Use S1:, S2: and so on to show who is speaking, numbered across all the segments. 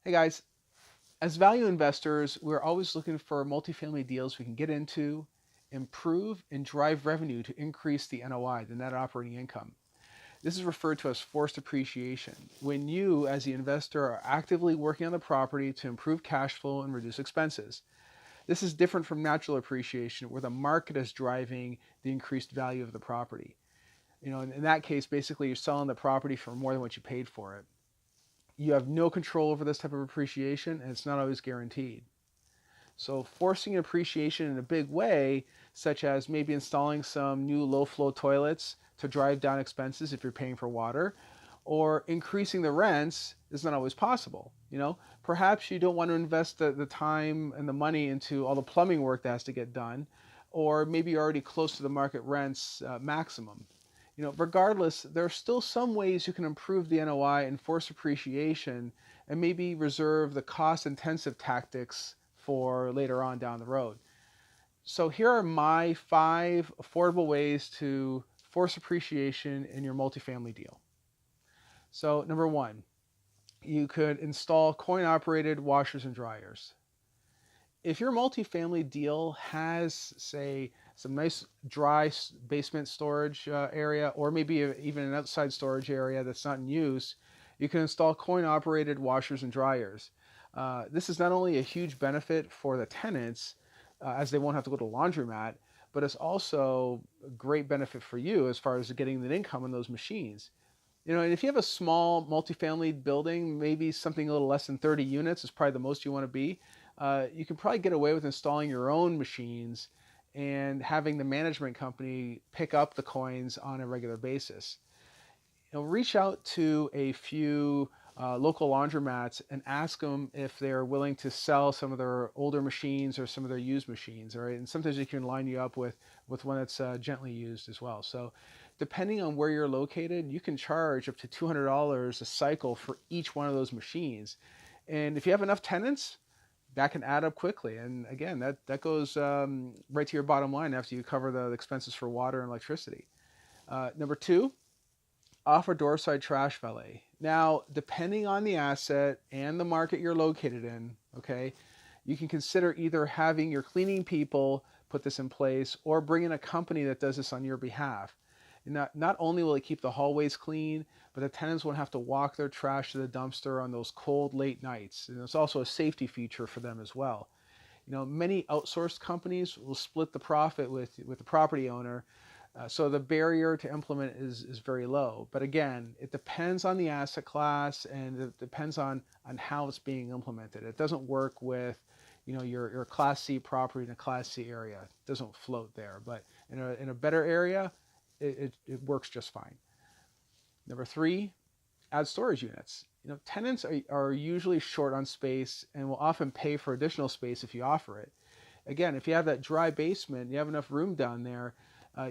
S1: Hey guys, as value investors, we're always looking for multifamily deals we can get into, improve, and drive revenue to increase the NOI, the net operating income. This is referred to as forced appreciation. When you, as the investor, are actively working on the property to improve cash flow and reduce expenses. This is different from natural appreciation, where the market is driving the increased value of the property. In that case, basically, you're selling the property for more than what you paid for it. You have no control over this type of appreciation, and it's not always guaranteed. So forcing appreciation in a big way, such as maybe installing some new low flow toilets to drive down expenses if you're paying for water, or increasing the rents is not always possible. Perhaps you don't want to invest the time and the money into all the plumbing work that has to get done, or maybe you're already close to the market rents maximum. Regardless, there are still some ways you can improve the NOI and force appreciation and maybe reserve the cost intensive tactics for later on down the road. So here are my 5 affordable ways to force appreciation in your multifamily deal. So number one, you could install coin operated washers and dryers. If your multifamily deal has, say, some nice dry basement storage area, or maybe even an outside storage area that's not in use, you can install coin operated washers and dryers. This is not only a huge benefit for the tenants, as they won't have to go to a laundromat, but it's also a great benefit for you as far as getting an income on those machines. And if you have a small multifamily building, maybe something a little less than 30 units is probably the most you want to be. You can probably get away with installing your own machines and having the management company pick up the coins on a regular basis. Reach out to a few local laundromats and ask them if they're willing to sell some of their older machines or some of their used machines. All right, and sometimes they can line you up with one that's gently used as well. So, depending on where you're located, you can charge up to $200 a cycle for each one of those machines. And if you have enough tenants, that can add up quickly. And again, that goes right to your bottom line after you cover the expenses for water and electricity. Number two, offer doorside trash valet. Now, depending on the asset and the market you're located in, okay, you can consider either having your cleaning people put this in place or bring in a company that does this on your behalf. And not only will it keep the hallways clean, but the tenants won't have to walk their trash to the dumpster on those cold late nights. And it's also a safety feature for them as well. Many outsourced companies will split the profit with the property owner, so the barrier to implement is very low. But again, it depends on the asset class and it depends on how it's being implemented. It doesn't work with your Class C property in a Class C area. It doesn't float there. But in a better area, it works just fine. Number three, add storage units. Tenants are usually short on space and will often pay for additional space if you offer it. Again, if you have that dry basement, you have enough room down there,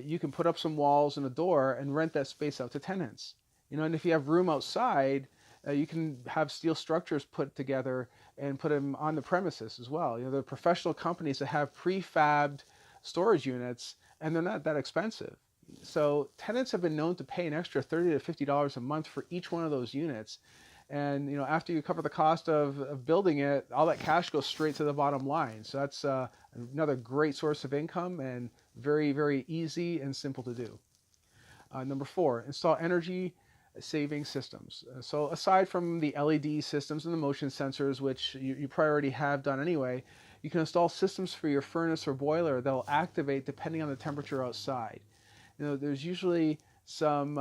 S1: you can put up some walls and a door and rent that space out to tenants. And if you have room outside, you can have steel structures put together and put them on the premises as well. There are professional companies that have prefabbed storage units, and they're not that expensive. So tenants have been known to pay an extra $30 to $50 a month for each one of those units. And after you cover the cost of building it, all that cash goes straight to the bottom line. So that's another great source of income and very, very easy and simple to do. Number four, install energy saving systems. So aside from the LED systems and the motion sensors, which you probably already have done anyway, you can install systems for your furnace or boiler that will activate depending on the temperature outside. There's usually some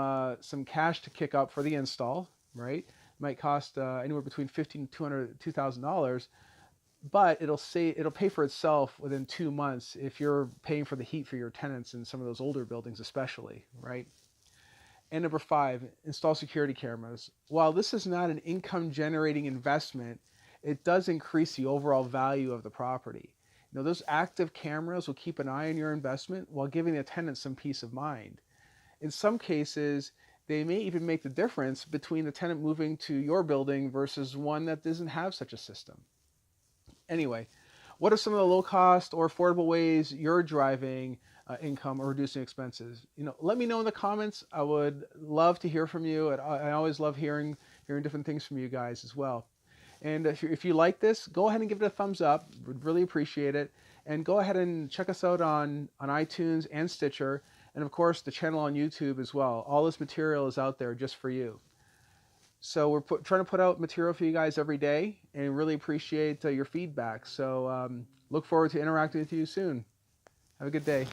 S1: cash to kick up for the install, right? It might cost anywhere between $1,500 to $2,000, but it'll pay for itself within 2 months if you're paying for the heat for your tenants in some of those older buildings, especially, right? And number five, install security cameras. While this is not an income generating investment, it does increase the overall value of the property. Those active cameras will keep an eye on your investment while giving the tenant some peace of mind. In some cases, they may even make the difference between the tenant moving to your building versus one that doesn't have such a system. Anyway, what are some of the low cost or affordable ways you're driving income or reducing expenses? Let me know in the comments. I would love to hear from you. I always love hearing different things from you guys as well. And if you like this, go ahead and give it a thumbs up. Would really appreciate it. And go ahead and check us out on iTunes and Stitcher, and of course the channel on YouTube as well. All this material is out there just for you. So we're trying to put out material for you guys every day, and really appreciate your feedback. So look forward to interacting with you soon. Have a good day.